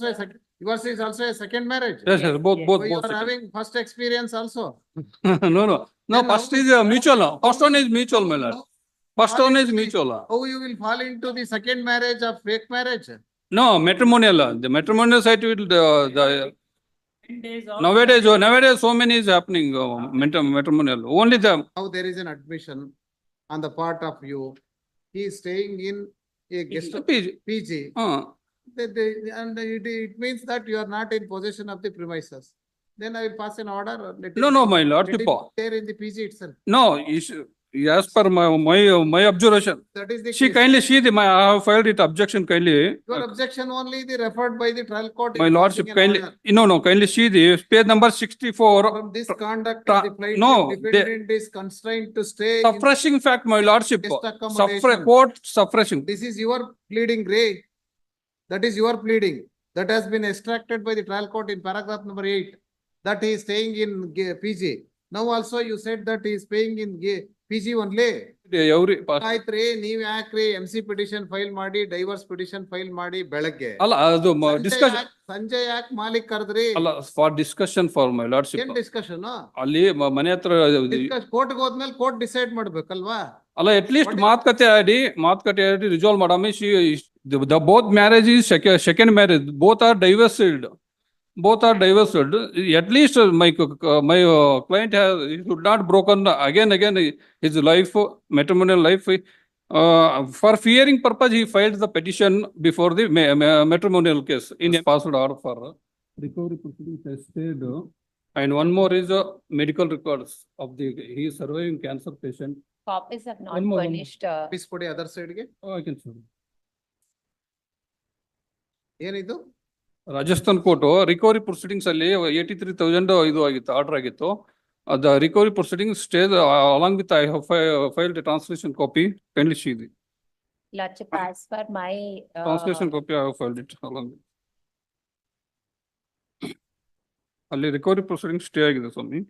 Yours is also a second marriage. Yes, yes, both, both, So you both. are second. having first experience also. No, no. No, Then first how- is mutual. First one is mutual, my lord. First one is mutual. How you will fall into the second marriage of fake marriage? No, matrimonial. The matrimonial side will the nowadays so many is happening. Matrimonial. Only the Now there is an admission on the part of you. He is staying in a guest PG. And it means that you are not in possession of the premises. Then I will pass an order. No, my lord. There in the PG itself. No, as per my observation. That is the She case. kindly I have filed it objection kindly. Your objection only the referred by the trial court. My in lordship passing an kindly. order. No, kindly see the page number 64. From this conduct of the plaintiff, no, defendant is constrained to stay. Suppressing fact, my lordship. Guest accommodation. Court suppressing. This is your pleading, Ray. That is your pleading. That has been extracted by the trial court in paragraph number 8. That he is staying in PG. Now also you said that he is staying in PG only. ಆಯ್ತ್ರಿ ನೀವ್ ಯಾಕ್ರಿ MC petition file ಮಾಡಿ divorce petition file ಮಾಡಿ ಬೆಳಗ್ಗೆ ಅಲ್ಲ ಅದು discussion ಸಂಜೆ ಯಾಕೆ ಮಾಲಿಕ್ ಕರೆದ್ರಿ ಅಲ್ಲ for discussion for my lordship ಏನ್ ಡಿಸ್ಕಷನ್ ಅಲ್ಲಿ ಮನೆ ಹತ್ರ ಕೋರ್ಟ್ ಹೋದ್ಮೇಲೆ ಕೋರ್ಟ್ ಡಿಸೈಡ್ ಮಾಡ್ಬೇಕಲ್ವಾ ಅಲ್ಲ ಅಟ್ ಲೀಸ್ಟ್ ಮಾತುಕತೆ ಆಡಿ resolve ಮಾಡಾಮಿ the both marriage is second marriage, both are divorced. At least my client he should not broken again his life, matrimonial life. For fearing purpose, he filed the petition before the matrimonial case in a passed order for recovery proceedings has stayed. And one more is medical records of he is surviving cancer patient. Copies have not furnished. Please put the other side again. I can show. ಏನಿದು Rajasthan court recovery proceedings ಅಲ್ಲಿ 83,000 ಇದು ಆಗಿತ್ತು order ಆಗಿತ್ತು. The recovery proceedings stays along with I have filed a translation copy. Kindly see the Lordship, as per my translation copy I have filed it along with. ಅಲ್ಲಿ recovery proceedings stay ಆಗಿದೆ ಸ್ವಾಮಿ.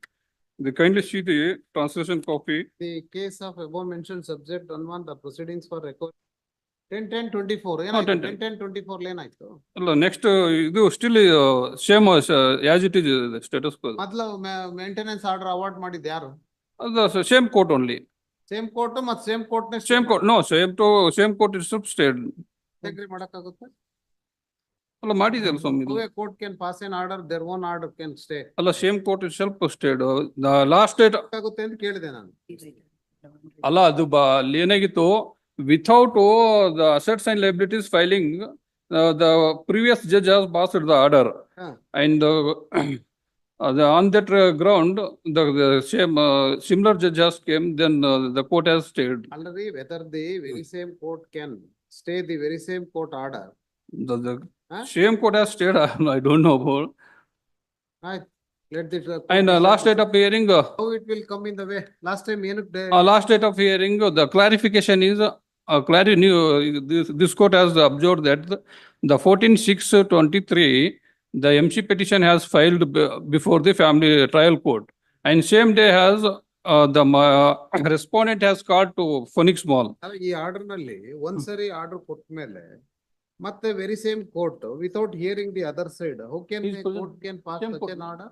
The kindly see the translation copy. The case of above mentioned subject on the proceedings for recovery 10-10-24 ಏನಾಯ್ತು 10-10-24 ಏನಾಯ್ತು ಅಲ್ಲ next ಇದು still same as it is status ಮೊದಲು maintenance order award ಮಾಡಿದ್ದು ಯಾರು ಅದು same court only same court ಮತ್ತೆ same court same court no same court is stayed agree ಮಾಡಕ್ಕಾಗುತ್ತೆ ಅಲ್ಲ ಮಾಡಿದೆಲ್ಲ ಸ್ವಾಮಿ court can pass an order their own order can stay ಅಲ್ಲ same court is self stayed the last date ಆಗುತ್ತೆ ಅಂತ ಕೇಳಿದೆ ನಾನು ಅಲ್ಲ ಅದು ಅಲ್ಲಿ ಏನಾಗಿತ್ತು without the assets and liabilities filing, the previous judge has passed the order, and on that ground, the same similar judge has came. Then the court has stayed. Already, whether the very same court can stay the very same court order. The same court has stayed. I don't know about. Let the and last date of hearing. How it will come in the way? Last time, last date of hearing, the clarification is. This court has observed that the 14/6/23, the MC petition has filed before the family trial court, and same day has the respondent has called to Phoenix Mall. ಈ order ನಲ್ಲಿ ಒಂದ್ಸರಿ order ಕೊಟ್ಟ ಮೇಲೆ ಮತ್ತೆ very same court without hearing the other side how can court can pass such an order?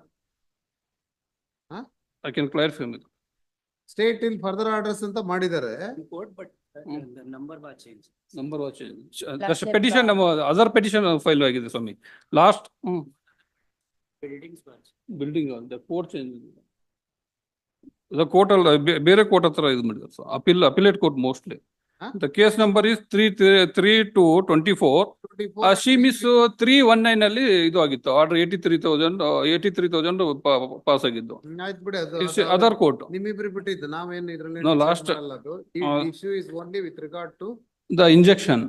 I can clarify. State till further orders ಅಂತ ಮಾಡಿದ್ದಾರೆ court, but the number was changed. Number was changed. That's a petition, other petition file ಆಗಿದೆ ಸ್ವಾಮಿ. Last building the court change. The court ಬೇರೆ court ಹತ್ರ ಇದು ಮಾಡಿದ್ದಾರೆ appellate court mostly. The case number is 3-3-2-24. She miss 319 ಅಲ್ಲಿ ಇದು ಆಗಿತ್ತು order 83,000 pass ಆಗಿದ್ದು. ಆಯ್ತು ಬಿಡಿ ಅದು ಅದರ್ ಕೋರ್ಟ್ ನಿಮ್ಮಿಬ್ರು ಬಿಟ್ಟಿದ್ದು ನಾವೇನು ಇದರಲ್ಲಿ No, last issue is only with regard to the injection.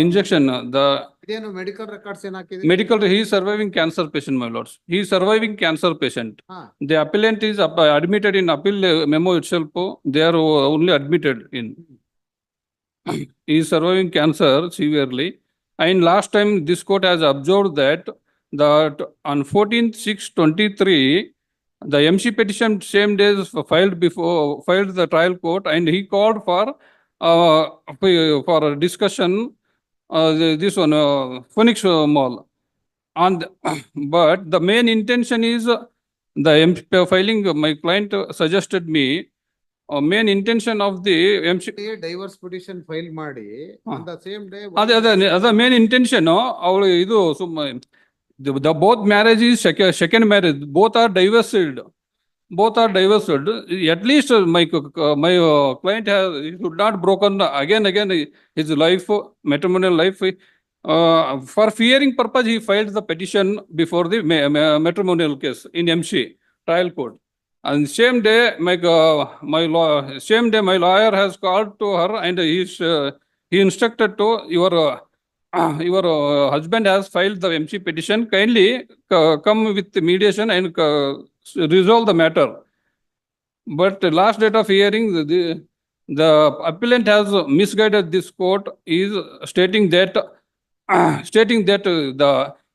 Injection. The ಇದೇನು ಮೆಡಿಕಲ್ ರೆಕಾರ್ಡ್ಸ್ ಏನ್ ಹಾಕಿದೆ medical, he is surviving cancer patient, my lords. He is surviving cancer patient. The appellant is admitted in appeal memo itself. They are only admitted in. He is surviving cancer severely. And last time this court has observed that on 14/6/23, the MC petition same day filed the trial court, and he called for a discussion. This one Phoenix Mall. on the, but the main intention is the filing, my client suggested me, main intention of the MC. Divorce petition file ಮಾಡಿ on the same day. ಅದೇ main intention ಅವಳು ಇದು the both marriage is second marriage, both are divorced. Both are divorced. At least my client has, he should not broken again his life, matrimonial life. For fearing purpose, he filed the petition before the matrimonial case in MC trial court. And same day, my lawyer has called to her and he instructed to your husband has filed the MC petition. Kindly come with the mediation and resolve the matter. But the last date of hearing, the appellant has misguided this court, is stating that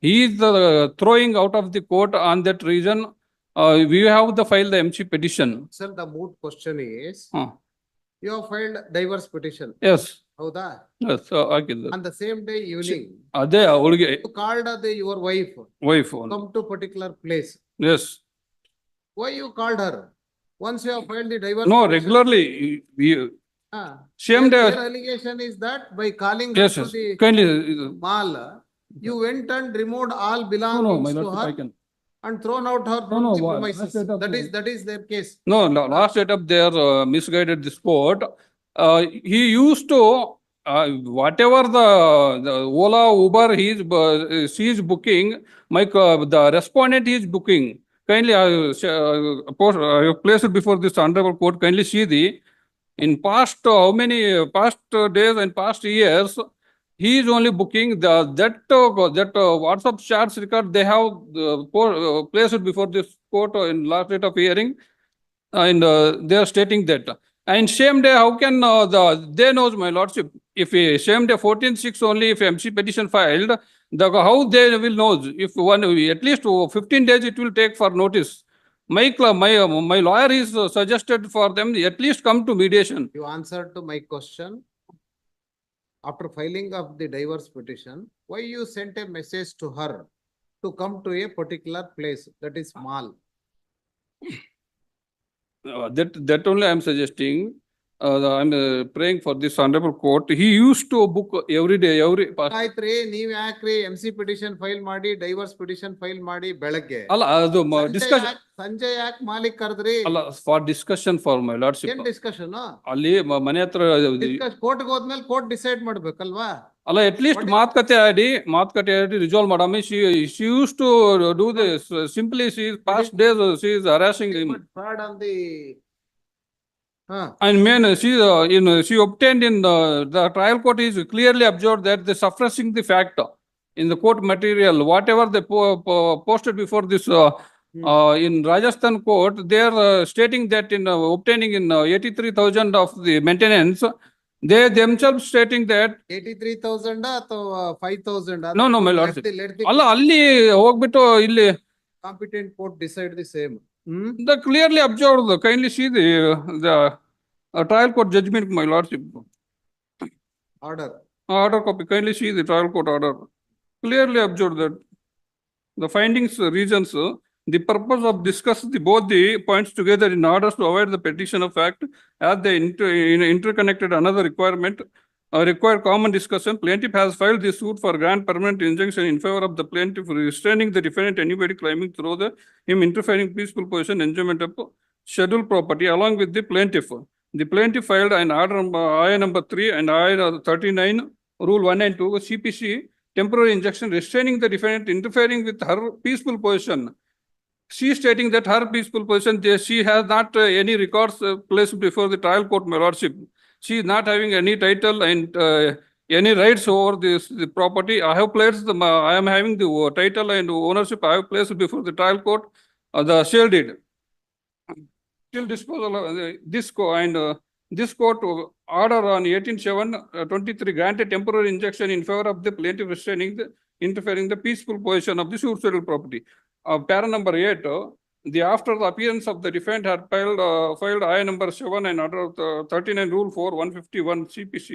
he is throwing out of the court on that reason. We have to file the MC petition. Sir, the moot question is, Huh. you have filed divorce petition. Yes. ಹೌದಾ? Yes. ಹಾಕಿದ್ದು. On the same day evening, ಅದೇ ಅವಳಿಗೆ you called your wife, wife. come to particular place. Yes. Why you called her? Once you have filed the divorce. No, petition- regularly. Same day. Their allegation is that by calling her Yes, to yes. the Kindly. mall, you went and removed all No, my belongings to lord, I her can. and thrown out her No, from no, the what- premises. last date of- That is their case. No, last setup they are misguided this court. He used to, whatever the Ola, Uber, she is booking, the respondent is booking. Kindly, I have placed it before this honorable court, kindly see in past, how many past days and past years, he is only booking that WhatsApp chats record they have placed it before this court in last date of hearing. And they are stating that. And same day, how can they knows, my lordship, if same day 14/6 only, if MC petition filed, how they will know? If at least 15 days it will take for notice. My lawyer is suggested for them, at least come to mediation. You answered to my question. After filing of the divorce petition, why you sent a message to her to come to a particular place, that is mall? That only I am suggesting. I'm praying for this honorable court. He used to book every day, ಆಯ್ತ್ರಿ, ನೀವ್ ಯಾಕ್ರಿ MC petition file ಮಾಡಿ, divorce petition file ಮಾಡಿ ಬೆಳಗ್ಗೆ? ಅಲ್ಲ ಅದು discussion. ಸಂಜೆ ಯಾಕೆ ಮಾಲಿಕ್ ಕರೆದ್ರಿ? ಅಲ್ಲ, for discussion for my lordship. ಏನ್ ಡಿಸ್ಕಷನ್? ಅಲ್ಲಿ ಮನೆ ಹತ್ರ ಕೋರ್ಟ್ ಹೋದ್ಮೇಲೆ ಕೋರ್ಟ್ ಡಿಸೈಡ್ ಮಾಡ್ಬೇಕಲ್ವಾ? ಅಲ್ಲ, at least ಮಾತುಕತೆ ಆಡಿ resolve ಮಾಡಾಮಿ. she used to do this simply. She is past days she is harassing him. Fraud on the And she obtained in the trial court is clearly observed that they suppressing the fact in the court material, whatever they posted before this in Rajasthan court, they are stating that in obtaining in 83,000 of the maintenance, they themselves stating that 83,000 ಅಥವಾ 5,000? no, my lord. ಅಲ್ಲ, ಅಲ್ಲಿ ಹೋಗ್ಬಿಟ್ಟು ಇಲ್ಲಿ competent court decide the same. the clearly observed. Kindly see the trial court judgment, my lordship. Order copy. Kindly see the trial court order. Clearly observed that the findings, reasons, the purpose of discuss both the points together in order to avoid the petition of fact as they interconnected another requirement. Require common discussion. Plaintiff has filed this suit for grant permanent injunction in favor of the plaintiff, restraining the defendant anybody claiming through him interfering peaceful possession enjoyment of scheduled property along with the plaintiff. The plaintiff filed an order I number 3 and I 39 rule 1 and 2 CPC temporary injunction restraining the defendant interfering with her peaceful possession. She stating that her peaceful possession, she has not any records placed before the trial court, my lordship. She is not having any title and any rights over the property. I have placed I am having the title and ownership. I have placed before the trial court the sale deed. Till disposal of this court order on 18/7/23 granted temporary injunction in favor of the plaintiff restraining the interfering the peaceful possession of the suit property. Para number 8. After the appearance of the defendant had filed I number 7 and order 39 rule 4 151 CPC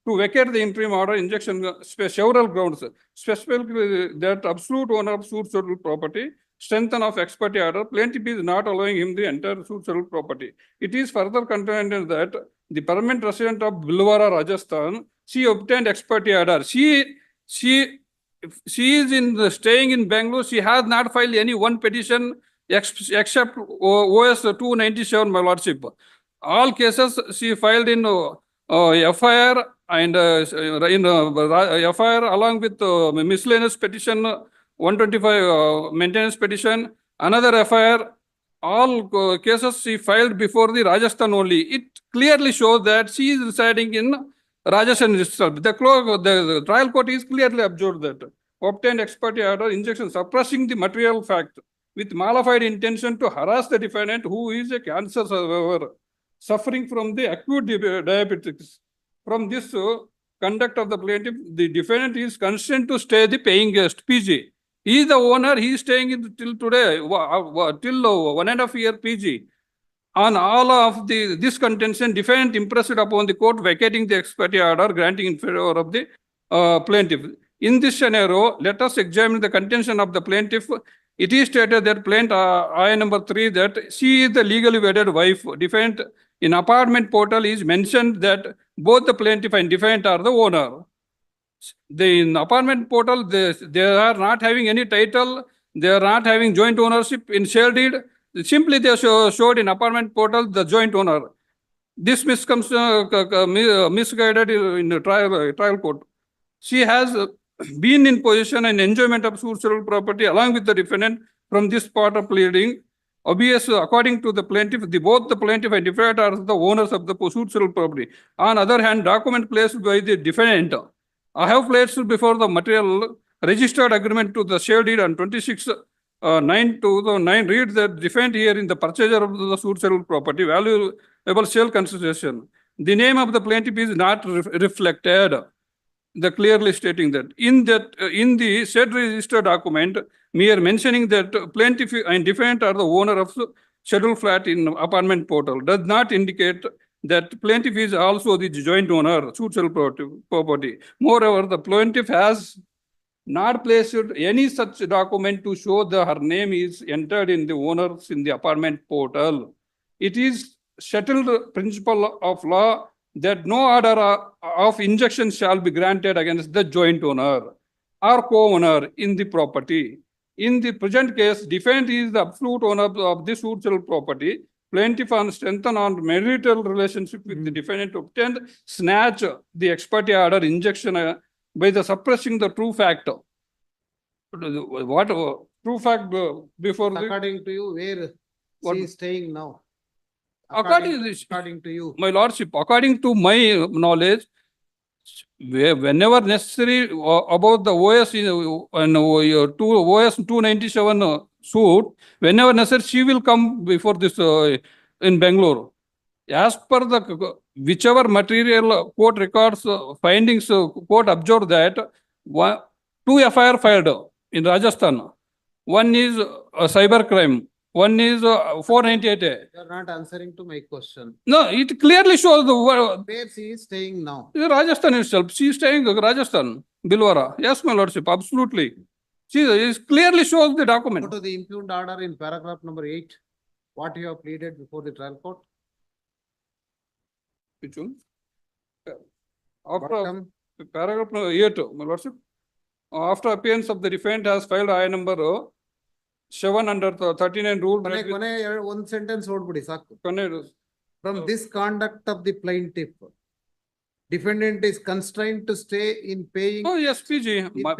to vacate the interim order injunction several grounds, specifically that absolute owner of suit settled property, strengthen of ex parte order, plaintiff is not allowing him the entire suit settled property. It is further contended that the permanent resident of Bhilwara, Rajasthan, she obtained ex parte order. She is staying in Bangalore. She has not filed any one petition except OS 297, my lordship. All cases she filed in FIR and FIR along with miscellaneous petition 125 maintenance petition, another FIR. All cases she filed before the Rajasthan only. It clearly shows that she is residing in Rajasthan itself. The trial court is clearly observed that obtained ex parte order injunction suppressing the material fact with malified intention to harass the defendant who is a cancer survivor suffering from the acute diabetes. From this conduct of the plaintiff, the defendant is constrained to stay the paying guest, PG. He is the owner, he is staying till today, till 1.5 year PG. On all of this contention, defendant impressed upon the court vacating the ex parte order, granting in favor of the plaintiff. In this scenario, let us examine the contention of the plaintiff. It is stated that plaintiff I number 3 that she is the legally wedded wife. Defendant in apartment portal is mentioned that both the plaintiff and defendant are the owner. In apartment portal, they are not having any title. They are not having joint ownership in share deed. Simply they showed in apartment portal the joint owner. This misguided in the trial court. She has been in possession and enjoyment of suitable property along with the defendant from this part of pleading. Obviously, according to the plaintiff, both the plaintiff and defendant are the owners of the suitable property. On other hand, document placed by the defendant. I have placed before the material registered agreement to the share deed on 26/9/2009 reads that defendant here in the purchaser of the suitable property valuable sale consideration. The name of the plaintiff is not reflected. The clearly stating that in the said registered document, mere mentioning that plaintiff and defendant are the owner of scheduled flat in apartment portal does not indicate that plaintiff is also the joint owner suitable property. Moreover, the plaintiff has not placed any such document to show that her name is entered in the owners in the apartment portal. It is settled principle of law that no order of injunction shall be granted against the joint owner or co-owner in the property. In the present case, defendant is the absolute owner of the suitable property. Plaintiff on strengthen on marital relationship with the defendant obtained snatch the ex parte order injunction by the suppressing the true fact. What true fact before the According to you, where What? she is staying now? According According to you. my lordship, according to my knowledge, whenever necessary about the OS and OS 297 suit, whenever necessary, she will come before this in Bangalore. As per the whichever material court records findings, court observed that 2 FIR filed in Rajasthan. One is cyber crime. One is 498A. You are not answering to my question. No, it clearly shows the Where she is staying now? Rajasthan itself. She is staying in Rajasthan, Bhilwara. Yes, my lordship, absolutely. She clearly shows the Go document. to the impugned order in paragraph number 8. What you have pleaded before the trial court? Which one? After Bottom. paragraph number 8, my lordship. After appearance of the defendant has filed I number 7 under 39 rule. One sentence ಓದ್ಬಿಡಿ ಸಾಕು. Connect. From this conduct of the plaintiff, defendant is constrained to stay in paying, Oh, yes, PG.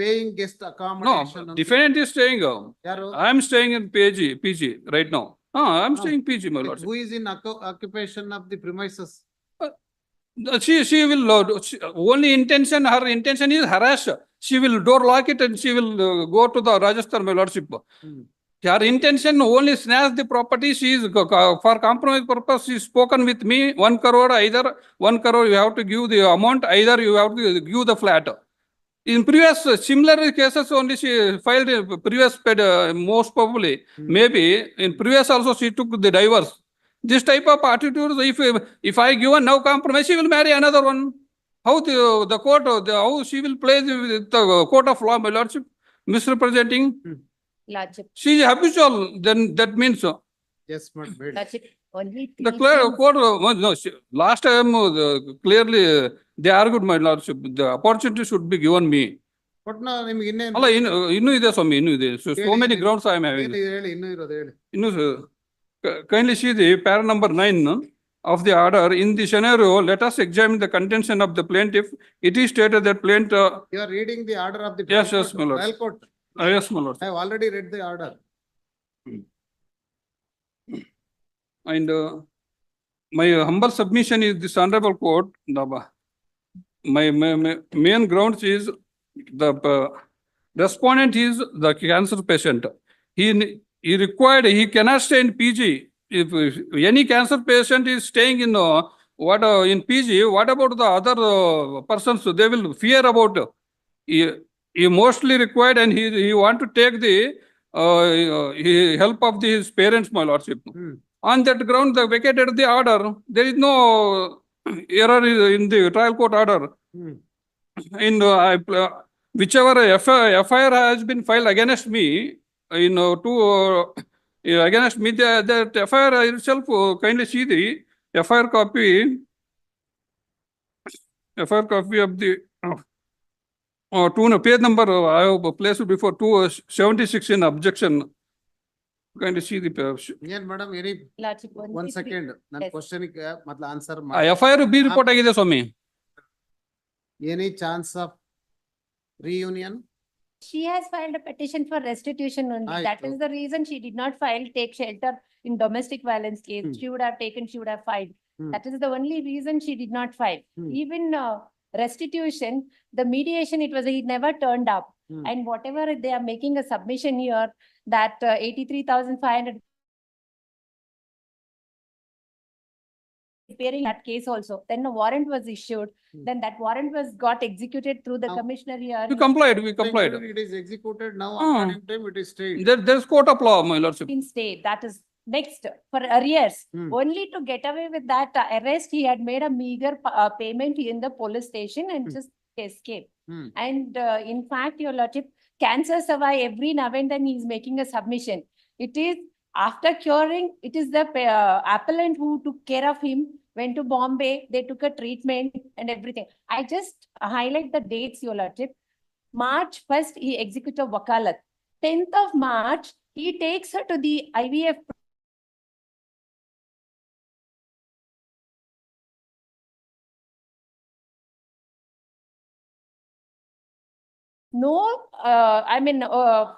paying guest accommodation. No, defendant is staying. ಯಾರು? I am staying in PG right now. I am staying PG, my lordship. Who is in occupation of the premises? She will only intention, her intention is harass. She will door lock it and she will go to the Rajasthan, my lordship. Her intention only snatch the property. She is for compromise purpose. She spoken with me 1 crore, either 1 crore you have to give the amount, either you have to give the flat. In previous similar cases only she filed previous most probably maybe in previous also she took the divorce. This type of attitude, if I give a no compromise, she will marry another one. How the court, how she will play the court of law, my lordship, misrepresenting? Lordship, She is habitual, then that means Yes, but wait. Lordship, only the three clear things. court, no, last time clearly they argued, my lordship, the opportunity should be given me. But now ನಿಮ್ಗೆ ಇನ್ನೇನು ಅಲ್ಲ ಇನ್ನೂ ಇದೆ ಸ್ವಾಮಿ, ಇನ್ನೂ ಇದೆ. So many grounds I am having. ಹೇಳಿ ಇನ್ನೂ ಇರೋದು ಹೇಳಿ. Kindly see the para number 9 of the order. In the scenario, let us examine the contention of the plaintiff. It is stated that plaintiff, You are reading the order of the Yes, yes, my lord. trial court. yes, my lord. I have already read the order. And my humble submission is this honorable court, my main grounds is the respondent is the cancer patient. He required, he cannot stay in PG. If any cancer patient is staying in in PG, what about the other persons? They will fear about. He mostly required, and he want to take the help of his parents, my lordship. On that ground, they vacated the order. There is no error in the trial court order. In whichever FIR has been filed against me, against me, that FIR itself, kindly see the FIR copy of the page number I have placed before 276 in objection. Kindly see the ಏನ್ madam any Lordship, one only three. Second ನನ್ನ Yes. Question ಮೊದ್ಲು answer FIR B report ಆಗಿದೆ ಸ್ವಾಮಿ. Any chance of reunion? She has filed a petition for restitution only. Aye, That is the reason she did not file take shelter in domestic violence case. Hmm. She would have taken, she would have filed. Hmm. That is the only reason she did not file. Hmm. Even restitution, the mediation, it was, he never turned up. Hmm. And whatever they are making a submission here, that 83,500 preparing that case also. Then a warrant was issued. Hmm. Then that warrant was got executed through the Now- commissioner here. We complied. It is executed now, Ah. according to him, it is stayed. There's court of law, my lordship. Been stayed. That is next for arrears. Hmm. Only to get away with that arrest, he had made a meager payment in the police station and Hmm. just escaped. Hmm. And in fact, your lordship, cancer survive every now and then he is making a submission. It is after curing, it is the appellant who took care of him, went to Bombay, they took a treatment and everything. I just highlight the dates, your lordship. March 1st, he executed wakalat. 10th of March, he takes her to the IVF no, I mean,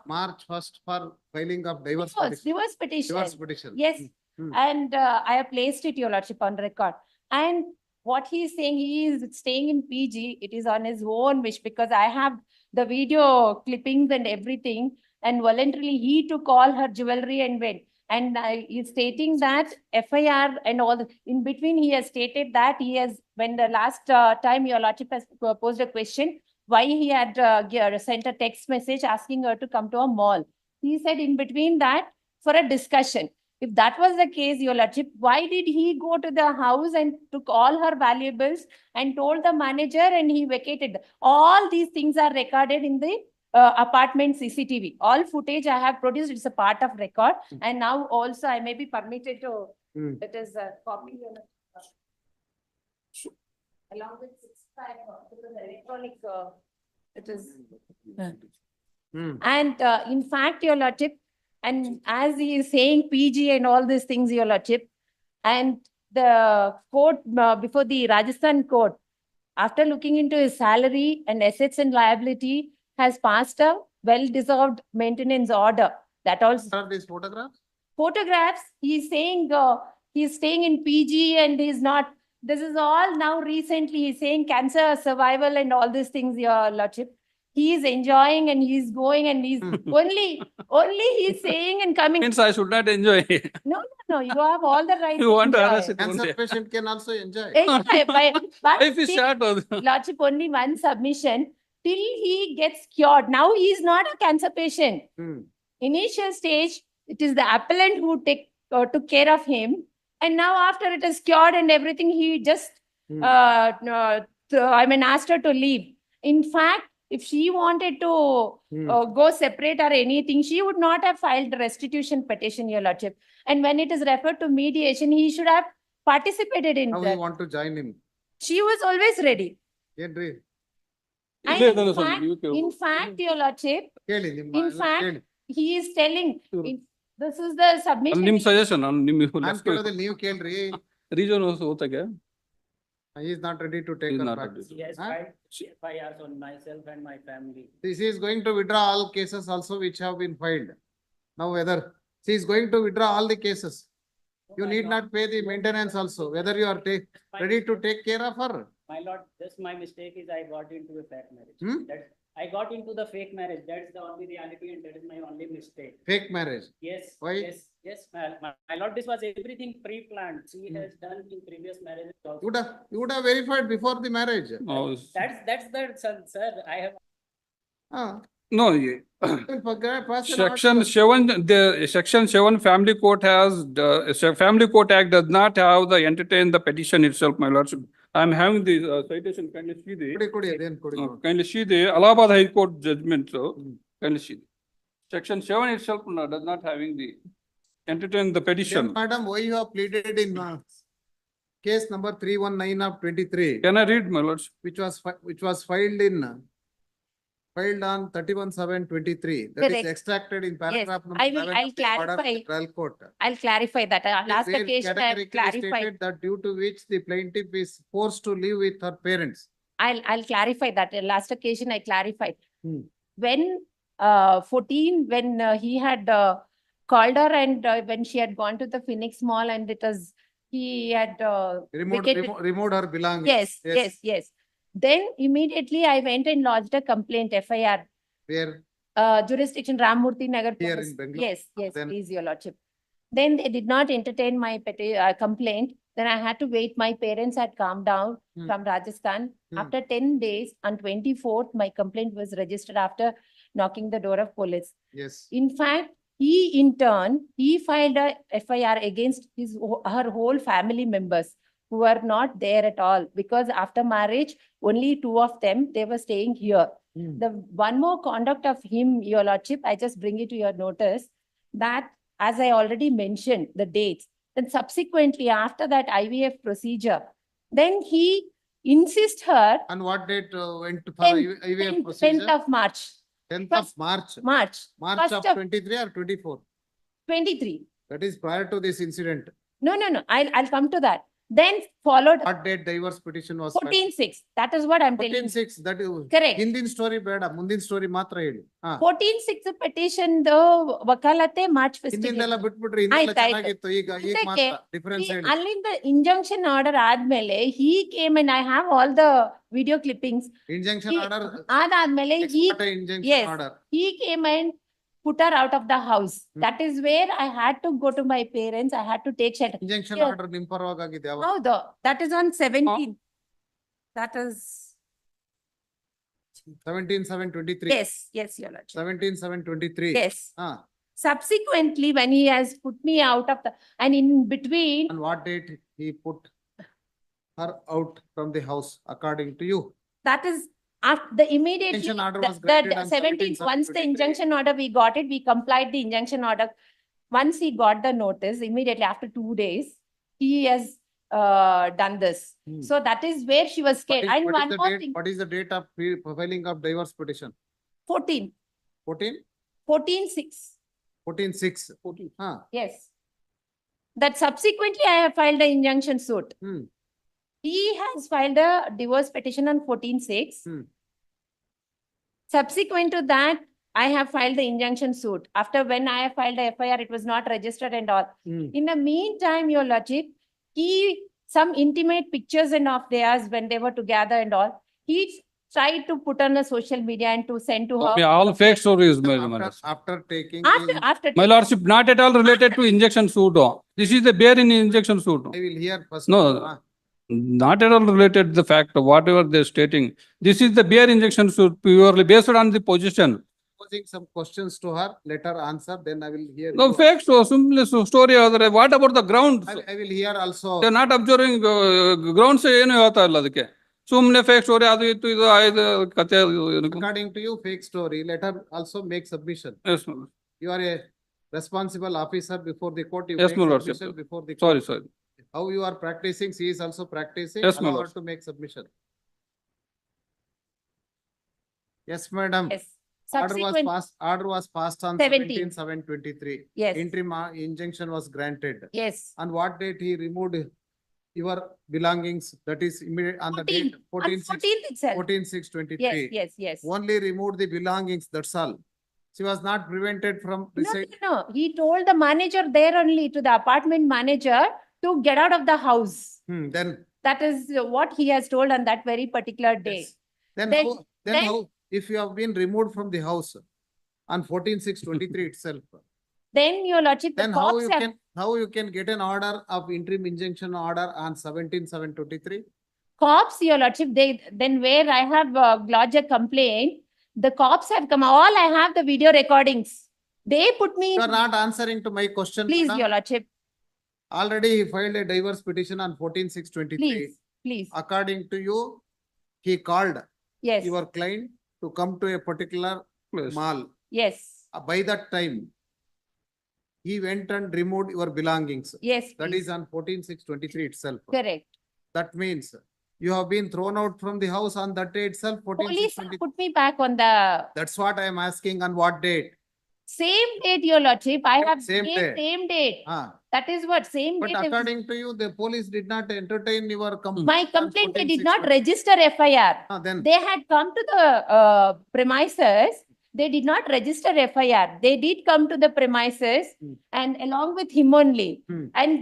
March 1st for filing of divorce divorce petition. Divorce petition. petition. Yes, Hmm. and I have placed it, your lordship, on record. And what he is saying, he is staying in PG, it is on his own wish, because I have the video clippings and everything. And voluntarily, he took all her jewelry and went. And he is stating that FIR and all, in between, he has stated that he has, when the last time your lordship has posed a question, why he had sent a text message asking her to come to a mall. He said in between that for a discussion. If that was the case, your lordship, why did he go to the house and took all her valuables and told the manager and he vacated? All these things are recorded in the apartment CCTV. All footage I have produced, it's a part of record. And now also I may be permitted to, Hmm. it is a copy. Along with 65, because electronic, it is. Hmm. And in fact, your lordship, and as he is saying PG and all these things, your lordship, and the court before the Rajasthan court, after looking into his salary and assets and liability, has passed a well-deserved maintenance order. That also What are these photographs? photographs, he's saying he's staying in PG and he's not. This is all now recently, he's saying cancer survival and all these things, your lordship. He is enjoying and he's going and he's only he's saying and coming. Means I should not enjoy. No, you have all the right. You want to enjoy. harass it Cancer only. patient can also enjoy. Enjoy, but Life is see, short. lordship, only one submission till he gets cured. Now he is not a cancer patient. Hmm. Initial stage, it is the appellant who took care of him. And now after it is cured and everything, he just Hmm. asked her to leave. In fact, if she wanted to go separate or anything, she would not have filed the restitution petition, Your Lordship. And when it is referred to mediation, he should have participated in Now that. you want to join him. She was always ready. ಏನ್ರಿ? And ಇಲ್ಲೇ in ಇದ್ದಾನೆ ಸ್ವಾಮಿ, fact- ನೀವು ಕೇಳ್ಬೋದು. In fact, Your Lordship, ಕೇಳಿ ನಿಮ್ಮ in fact, ಕೇಳಿ. he is telling, Sure. this is the ಅಲ್ಲಿ submission. ನಿಮ್ ಸಜೆಷನ್ ನಾನ್ ಕೇಳೋದಿಲ್ಲ, ನೀವು ಕೇಳ್ರಿ. ರೀಸನ್ ಓತಾಗೆ He is not ready to take He is her not back. ready. He has Huh? filed FIRs on myself and my family. She is going to withdraw all cases also which have been filed. Now whether she is going to withdraw all the cases, you My need lord- not pay the maintenance also, whether you are my ready to mistake- take care of her. My lord, just my mistake is I got into a fake marriage. Hmm? I got into the fake marriage. That's the only reality and that is my only mistake. Fake marriage. Yes. Why? Yes, my lord, this was everything pre-planned. She has done in previous marriages also. You would have verified before the marriage. That's the, sir, I have. Ah, No, pass an section order. 7, the section 7 Family Court has, Family Court Act does not have the entertain the petition itself, my lordship. I am having the citation, kindly see the, ಕೊಡಿ, ಅದೇನ್ ಕೊಡಿ ನೋಡಿ. kindly see the Allahabad High Court judgment, so kindly see. Section 7 itself does not having the entertain the Then, petition. madam, why you have pleaded in case number 319 of 23, Can I read, my lordship? which was filed on 31/7/23, that is Correct. extracted in paragraph number I will- 11 I'll of the order of clarify. the trial court. I'll clarify that. Last Where occasion, I categorically clarified. stated that due to which the plaintiff is forced to live with her parents. I'll clarify that. Last occasion, I clarified. Hmm. When 14, when he had called her and when she had gone to the Phoenix Mall and it was, he had vacated. Removed her belongings. Yes. Then immediately I went and lodged a complaint, FIR, Where jurisdiction Ramurthy Nagar. Here Police. in Bangalore? Yes, Then- please, Your Lordship. Then they did not entertain my complaint. Then I had to wait. My parents had calmed down Hmm. from Rajasthan. Hmm. After 10 days, on 24th, my complaint was registered after knocking the door of police. yes. In fact, he in turn, he filed a FIR against her whole family members who are not there at all, because after marriage, only 2 of them, they were staying here. Hmm. The one more conduct of him, Your Lordship, I just bring it to your notice, that as I already mentioned, the dates, then subsequently after that IVF procedure, then he insists her On what date went for 10th IVF 10th procedure? of March, 10th of March. March March first of of- 23 or 24? 23. That is prior to this incident. No, I'll come to that. Then followed What date divorce petition was filed? 14/6. That is what I'm telling. 14/6, that is. Correct. ಹಿಂದಿನ story ಬೇಡ, ಮುಂದಿನ story ಮಾತ್ರ ಹೇಳಿ. ಹಾ. 14/6 petition the ವಕಾಲತೆ March 1st. ಹಿಂದಿಂದೆಲ್ಲ ಬಿಟ್ಬಿಟ್ರಿ, ಹಿಂದೆಲ್ಲ ಆಯ್ತು, ಆಯ್ತು. ಚೆನ್ನಾಗಿತ್ತು, ಈಗ ಇದಕ್ಕೆ ಮಾತ್ರ ಡಿಫರೆನ್ಸ್ ಹೇಳಿ. ಅಲ್ಲಿಂದ ಇಂಜಂಕ್ಷನ್ ಆರ್ಡರ್ ಆದ್ಮೇಲೆ he came and I have all the video clippings. Injunction order. ಅದಾದ್ಮೇಲೆ Injunction yes. order. he came and put her out of the house. That is where I had to go to my parents. I had to take shelter. Injunction Here. order ನಿಮ್ ಪರವಾಗಿದೆ ಯಾವಾಗ? ಹೌದು, that is on 17. That is, 17/7/23. yes, Your Lordship. 17/7/23. Yes. ಹಾ. Subsequently, when he has put me out of the, and in between, On what date he put her out from the house according to you? that is after the immediately, Injunction order was the granted on 17th, once the 17/7/23. injunction order, we got it, we complied the injunction order. Once he got the notice, immediately after 2 days, he has done this. Hmm. So that is where she was scared. And What is one the more date? thing, What is the date of filing of divorce petition? 14, 14/6. 14/6, Huh. yes. That subsequently I have filed an injunction suit. Hmm. He has filed a divorce petition on 14/6. Hmm. Subsequent to that, I have filed the injunction suit. After when I have filed the FIR, it was not registered and all. Hmm. In the meantime, Your Lordship, some intimate pictures and of theirs when they were together and all, he tried to put on a social media and to send to her. All fake stories, my lordship. After taking. After. My lordship, not at all related to injection suit. This is the bare in injection suit. I will hear first. No. Not at all related to the fact of whatever they're stating. This is the bare injection suit purely based on the position. Posing some questions to her, let her answer, then I will hear. No you. facts, simple story. What about the grounds? I will hear also. They're not observing grounds ಏನು ಹೇಳ್ತಾ ಇಲ್ಲ ಅದಕ್ಕೆ. ಸುಮ್ನೆ fake story ಅದು ಇತ್ತು ಇದು ಆಯ್ತು ಕತೆ. According to you, fake story, let her also make submission. Yes, my lord. You are a responsible officer before the court, you Yes, make my lordship, submission sir. before the Sorry, court. sorry. How you are practicing, she is also practicing. Yes, my Allow her lord. to make submission. Yes, madam. Yes. Subsequent, Order was passed on 17. 17/7/23. yes, Interim injunction was granted. yes. On what date he removed your belongings? That is immediate on the date 14, on 14/6 14th itself. 14/6/23. Yes, yes, yes. Only removed the belongings, that's all. She was not prevented from No, residing. no, he told the manager there only, to the apartment manager, to get out of the house. Then, That is what he has told on that very particular day. yes. Then Then- how, then how, if you have been removed from the house on 14/6/23 itself, Then your lordship, the then how cops you have, how you can get an order of interim injunction order on 17/7/23? cops, your lordship, they, then where I have lodged a complaint, the cops have come, all I have the video recordings. They put me You in, are not answering to my question. please, madam. your lordship, Already he filed a divorce petition on 14/6/23. please, please. According to you, he called Yes, your client to come to a particular Yes. mall. yes, By that time, he went and removed your belongings. yes, That please. is on 14/6/23 itself. Correct. That means you have been thrown out from the house on that day itself, Police 14/6/23. put me back on the That's what I am asking, on what date? same date, your lordship. I have Same same, day. same date. Ah, That is what, same but date. they was- according to you, the police did not entertain your complaint. My on complaint, they did 14/6/23. not register FIR. Then, They had come to the premises. They did not register FIR. They did come to the premises Hmm. and along with him only. Hmm. And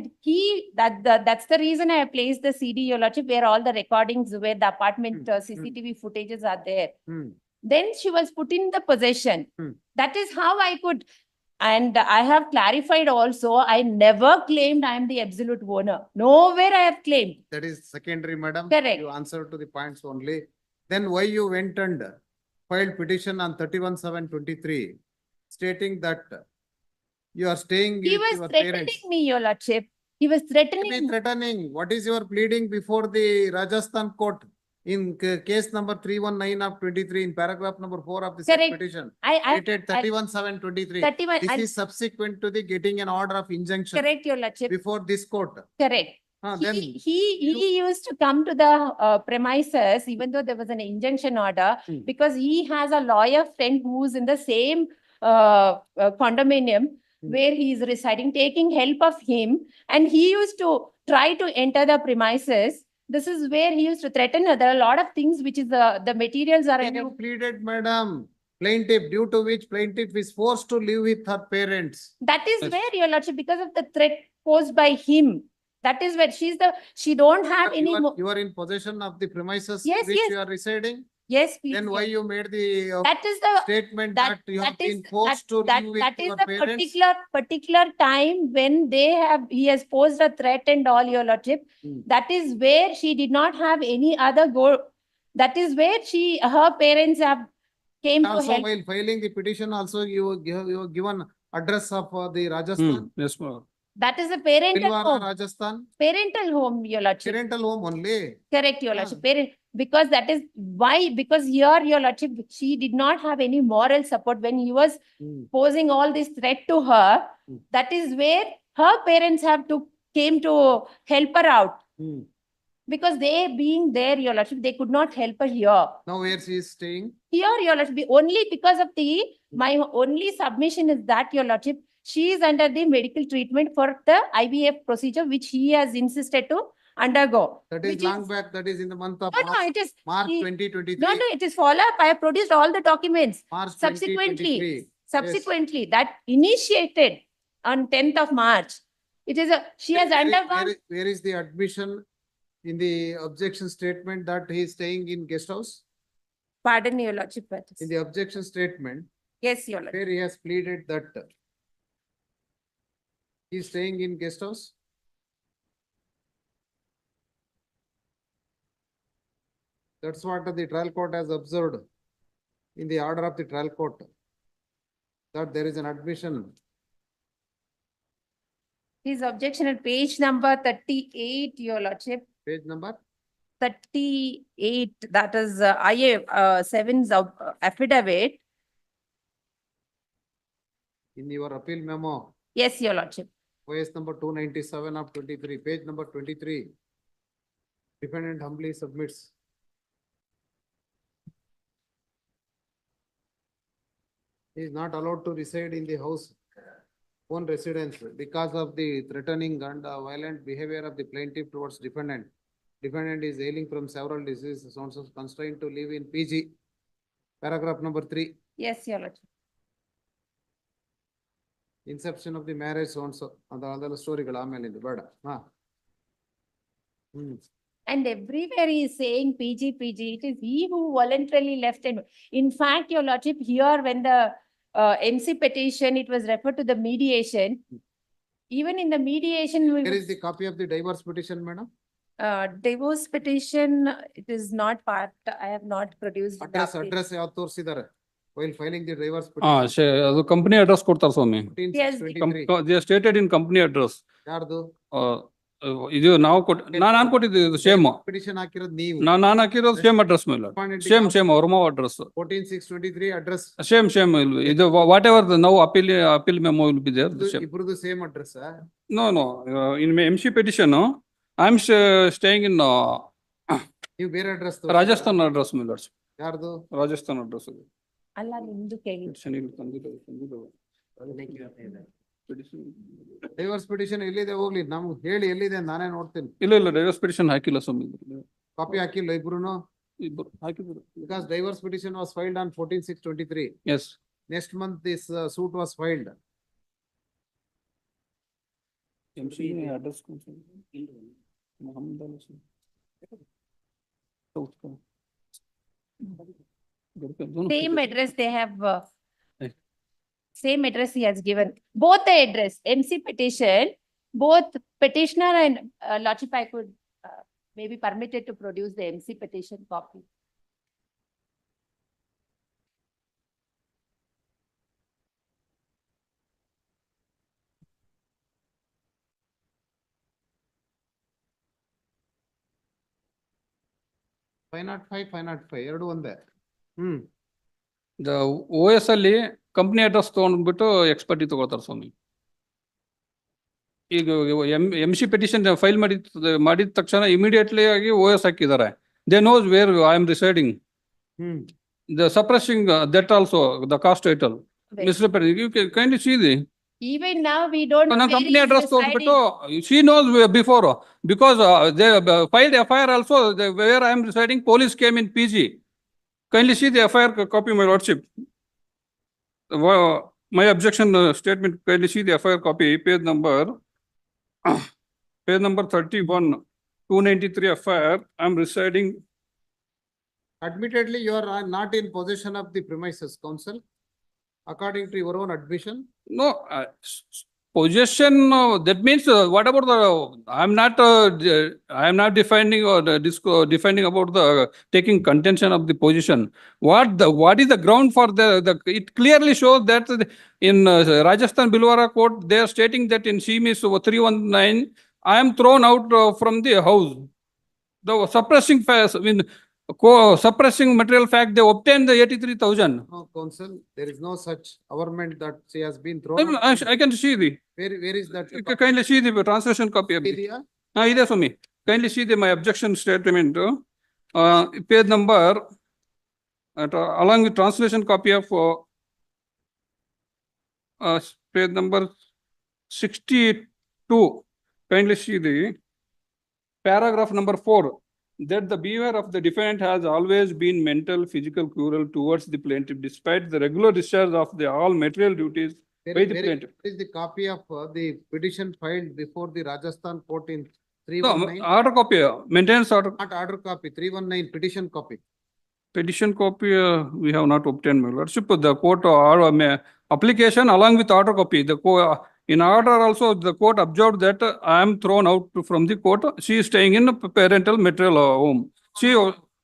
that's the reason I placed the CD, your lordship, where all the recordings, where the apartment CCTV footages are there. hmm, Then she was put in the possession. Hmm. That is how I could, and I have clarified also, I never claimed I am the absolute owner. Nowhere I have claimed. that is secondary, madam. Correct. You answer to the points only. Then why you went and filed petition on 31/7/23 stating that you are staying He with was your threatening parents? me, your lordship. He was Be threatening. threatening. What is your pleading before the Rajasthan court in case number 319 of 23 in paragraph number 4 of the said Correct. petition? I, Dated 31/7/23. 31, This and is subsequent to the getting an order of injunction correct, your lordship, before this court. correct. Then He used to come to the premises, even though there was an injunction order, Hmm. because he has a lawyer friend who's in the same condominium Hmm. where he is residing, taking help of him, and he used to try to enter the premises. This is where he used to threaten. There are a lot of things which is the materials are. when you pleaded, madam, plaintiff, due to which plaintiff is forced to live with her parents. That is Yes. where, your lordship, because of the threat posed by him. That is where she don't have any more. You are in possession of the premises Yes, which yes. you are residing. Yes, please. Then why yes. you made the That is the, statement that- that you have that is- been forced to that live with that is your the parents? particular time when he has posed a threat and all, your lordship. Hmm. That is where she did not have any other goal. That is where her parents have came to Also, help. while filing the petition, also you have given address of the Rajasthan, Yes, my lord. That is a parental Bhilwara, home. Rajasthan, Parental home, your lordship. parental home only. Correct, your Ah. lordship. Parent, because that is why, because here, your lordship, she did not have any moral support when he was Hmm. posing all this threat to her. Hmm. That is where her parents came to help her out. Hmm. Because they being there, your lordship, they could not help her here. Now where she is staying? Here, your lordship, only because of my only submission is that, your lordship, she is under the medical treatment for the IVF procedure, which he has insisted to undergo. That is which long back, that is in the month of No, no, March, it is. March he- 2023. No, no, it is follow-up. I have produced all the documents. March Subsequently, 2023. subsequently, that initiated on 10th of March. She has undergone, Where is the admission in the objection statement that he is staying in guest house? pardon your lordship. but- In the objection statement, Yes, your lordship. where he has pleaded that he is staying in guest house? That's what the trial court has observed in the order of the trial court, that there is an admission. His objection at page number 38, your lordship. Page number 38, that is IA 7's affidavit. In your appeal memo, Yes, your lordship. OS number 297 of 23, page number 23. Defendant humbly submits. He is not allowed to reside in the house own residence because of the threatening and violent behavior of the plaintiff towards defendant. Defendant is ailing from several diseases, also constrained to live in PG. Paragraph number 3. Yes, your lordship. Inception of the marriage, so and so. Adala story ಬೇಡ. And everywhere he is saying PG. It is he who voluntarily left. And in fact, your lordship, here when the MC petition, it was referred to the mediation. Even in the mediation, Here is the copy of the divorce petition, madam. Divorce petition, it is not part, I have not produced. the Address, update. address ಯಾವ್ದು ತೋರಿಸಿದ್ದಾರೆ while filing the divorce ಹಾ, petition. ಅದು company address ಕೊಡ್ತಾರೆ ಸ್ವಾಮಿ. 14/6/23. They are stated in company address. ಯಾರ್ದು? ಇದು ನಾವು ನಾನ್ ಕೊಟ್ಟಿದ್ದು same. Petition ಹಾಕಿರೋದು ನೀವು. ನಾನ್ ಹಾಕಿರೋದು ಸೇಮ್ ಅಡ್ರೆಸ್ ಮೇಲೆ. ಸೇಮ್ ಅವ್ರ ಅಡ್ರೆಸ್. 14/6/23 address. ಸೇಮ್ ಇದು whatever now appeal memo will be there. ಇಬ್ರದ್ದು same address. No. In MC petition, I am staying in ನೀವು ಬೇರೆ ಅಡ್ರೆಸ್ Rajasthan address ಮೇಲೆ. ಯಾರ್ದು? Rajasthan address. ಅಲ್ಲ ನಿಮ್ದು ಕೇಳಿ. ಡೈವರ್ಸ್ ಪಿಟಿಷನ್ ಎಲ್ಲಿದೆ ಹೋಗ್ಲಿ ನಮ್ಗೆ ಹೇಳಿ ಎಲ್ಲಿದೆ ನಾನೇ ನೋಡ್ತೀನಿ. ಇಲ್ಲ ಡೈವರ್ಸ್ ಪಿಟಿಷನ್ ಹಾಕಿಲ್ಲ ಸ್ವಾಮಿ. ಕಾಪಿ ಹಾಕಿಲ್ಲ ಇಬ್ರುನು? ಇಬ್ಬರು ಹಾಕಿದ್ರು. Because divorce petition was filed on 14/6/23. Yes. Next month this suit was filed. MC address Same address they have, same address he has given. Both the address, MC petition, both petitioner and lordship, I could maybe permitted to produce the MC petition copy. Five not five, ಎರಡು ಒಂದೇ. OS ಅಲ್ಲಿ company address ತಗೊಂಡ್ಬಿಟ್ಟು ಎಕ್ಸ್ಪರ್ಟಿ ತಗೊಳ್ತಾರೆ ಸ್ವಾಮಿ. ಈಗ MC petition file ಮಾಡಿದ ತಕ್ಷಣ immediately ಆಗಿ OS ಹಾಕಿದ್ದಾರೆ. They knows where I am residing. The suppressing that also, the cost title. Misrepresenting, you can kindly see the. Even now, we don't. ನನ್ನ company address ತಗೊಂಡ್ಬಿಟ್ಟು she knows before because they filed FIR also where I am residing. Police came in PG. Kindly see the FIR copy, my lordship. My objection statement. Kindly see the FIR copy, page number 31, 293 FIR. I am residing. Admittedly, you are not in possession of the premises, counsel, according to your own admission. No, possession, that means what about the, I am not defining or defining about the taking contention of the position. What is the ground for it clearly shows that in Rajasthan Bilwara court, they are stating that in CMIS 319, I am thrown out from the house. The suppressing phase, I mean, suppressing material fact, they obtained the 83,000. No, counsel, there is no such averment that she has been thrown. I can see the. Where is that? Kindly see the translation copy of it. Area? Ide Swami. Kindly see my objection statement. Page number, along with translation copy of page number 62. Kindly see the paragraph number 4. That the behavior of the defendant has always been mental, physical, cruel towards the plaintiff, despite the regular discharge of all material duties by the plaintiff. Is the copy of the petition filed before the Rajasthan court in No, 319? order copy, maintenance order. Not order copy, 319 petition copy. Petition copy, we have not obtained, my lordship. The court application along with order copy. In order also, the court observed that I am thrown out from the court. She is staying in parental material home. She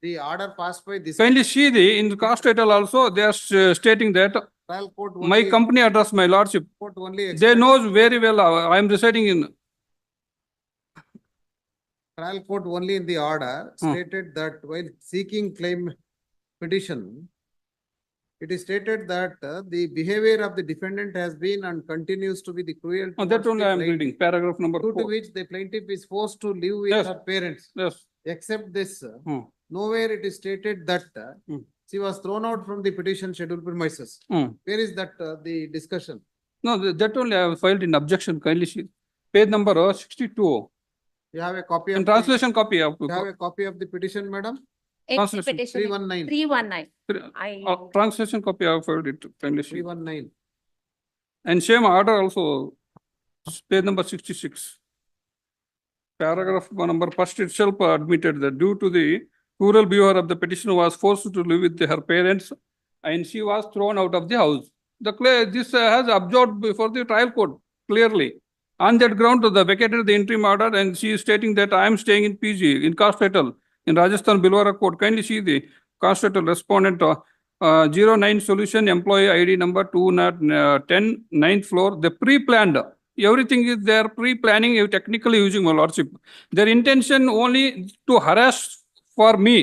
The order passed by this kindly see in the cost title also, they are stating that trial court my only, company address, my lordship. court only They knows very well I am residing in. Trial court only in the order stated that while seeking claim petition, it is stated that the behavior of the defendant has been and continues to be the cruel. That towards only the I am plaintiff, reading, paragraph number due to 4. which the plaintiff is forced to live with Yes. her parents. Yes. Except this, Hmm. nowhere it is stated that Hmm. she was thrown out from the petition scheduled premises. Hmm. Where is that the discussion? No, that only I have filed in objection, kindly see. Page number 62. You have a copy of In the- translation copy of. you have a copy of the petition, madam? It's Translation petition 319. 319. I, Translation copy I have filed it, kindly see. 319. And same order also, page number 66. Paragraph number first itself admitted that due to the cruel behavior of the petitioner was forced to live with her parents and she was thrown out of the house. This has absorbed before the trial court clearly. On that ground, the vacated the interim order and she is stating that I am staying in PG in Castatal in Rajasthan Bilwara Court. Kindly see the Castatal respondent 09 solution employee ID number 210 9th floor. The pre-planned. Everything is there, pre-planning, technically using my lordship. Their intention only to harass for me.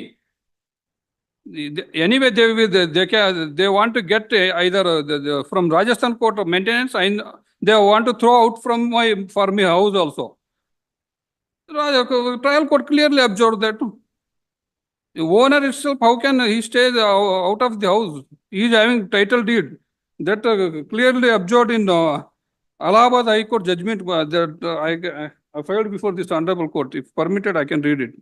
Anyway, they want to get either from Rajasthan court of maintenance and they want to throw out from for me house also. Trial court clearly observed that. The owner itself, how can he stay out of the house? He is having title deed. That clearly observed in Allahabad High Court judgment that I filed before this honorable court. If permitted, I can read it.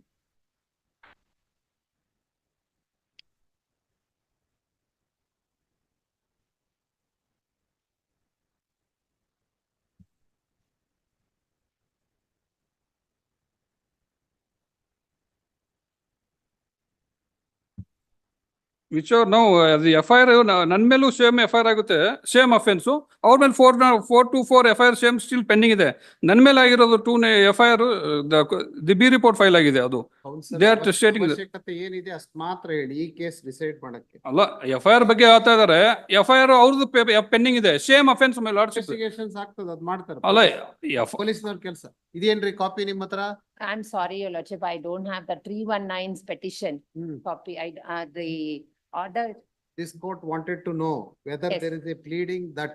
Which are now the FIR ನನ್ನ ಮೇಲೂ same FIR ಆಗುತ್ತೆ, same offence. ಅವ್ರ ಮೇಲೆ 424 FIR same still pending ಇದೆ. ನನ್ನ ಮೇಲೆ ಆಗಿರೋದು 2 FIR the B report file ಆಗಿದೆ ಅದು. Counsel, They are stating that. ಅವಶ್ಯಕತೆ ಏನಿದೆ ಅಷ್ಟು ಮಾತ್ರ ಹೇಳಿ ಈ ಕೇಸ್ ಡಿಸೈಡ್ ಮಾಡಕ್ಕೆ. ಅಲ್ಲ, FIR ಬಗ್ಗೆ ಹೇಳ್ತಾ ಇದಾರೆ. FIR ಅವ್ರದ್ದು ಪೆಂಡಿಂಗ್ ಇದೆ, ಸೇಮ್ ಅಫೆನ್ಸ್ ಮೇಲೆ ಲಾರ್ಡ್ಶಿಪ್. ಇನ್ವೆಸ್ಟಿಗೇಷನ್ಸ್ ಆಗ್ತದೆ, ಅದ್ ಮಾಡ್ತಾರೆ. ಅಲ್ಲ, ಪೊಲೀಸ್ನವ್ರ ಕೆಲಸ. ಇದೇನ್ರಿ ಕಾಪಿ ನಿಮ್ಮ ಹತ್ರ? I'm sorry, Your Lordship, I don't have the 319's petition Hmm. copy. The order, This court wanted to know whether Yes. there is a pleading that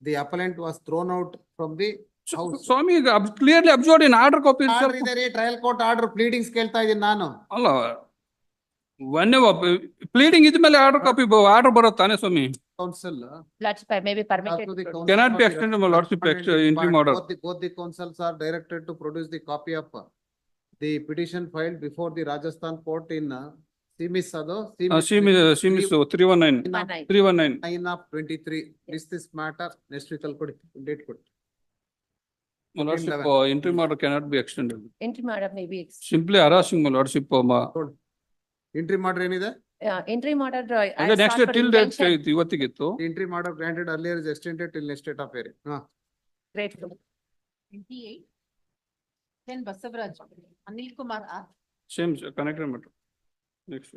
the appellant was thrown out from the house. ಸ್ವಾಮಿ clearly observed in order copy. Order ಇದೆ ರೀ, trial court order, pleadings ಕೇಳ್ತಾ ಇದೀನಿ ನಾನು. ಅಲ್ಲ, pleading ಇದ್ಮೇಲೆ order copy order ಬರುತ್ತಾನೆ ಸ್ವಾಮಿ. Counsel. Lordship, I may be permitted. to the to- counsel Cannot be for the extended, my lordship, respondent interim part. order. Both the counsels are directed to produce the copy of the petition filed before the Rajasthan court in CMIS ado. CMIS 319. 319. 9 of 23. List this matter, next week I'll put it, date put. My lordship, interim order cannot be extended. Interim order may be, Simply harassing my lordship. Interim order ಏನಿದೆ? interim order. I Next sought for till date injunction. ಇವತ್ತಿಗಿತ್ತು. The interim order granted earlier is extended till next date of hearing. Grateful. 28. 10 Basavaraj, Anil Kumar R. Same connected matter. Next.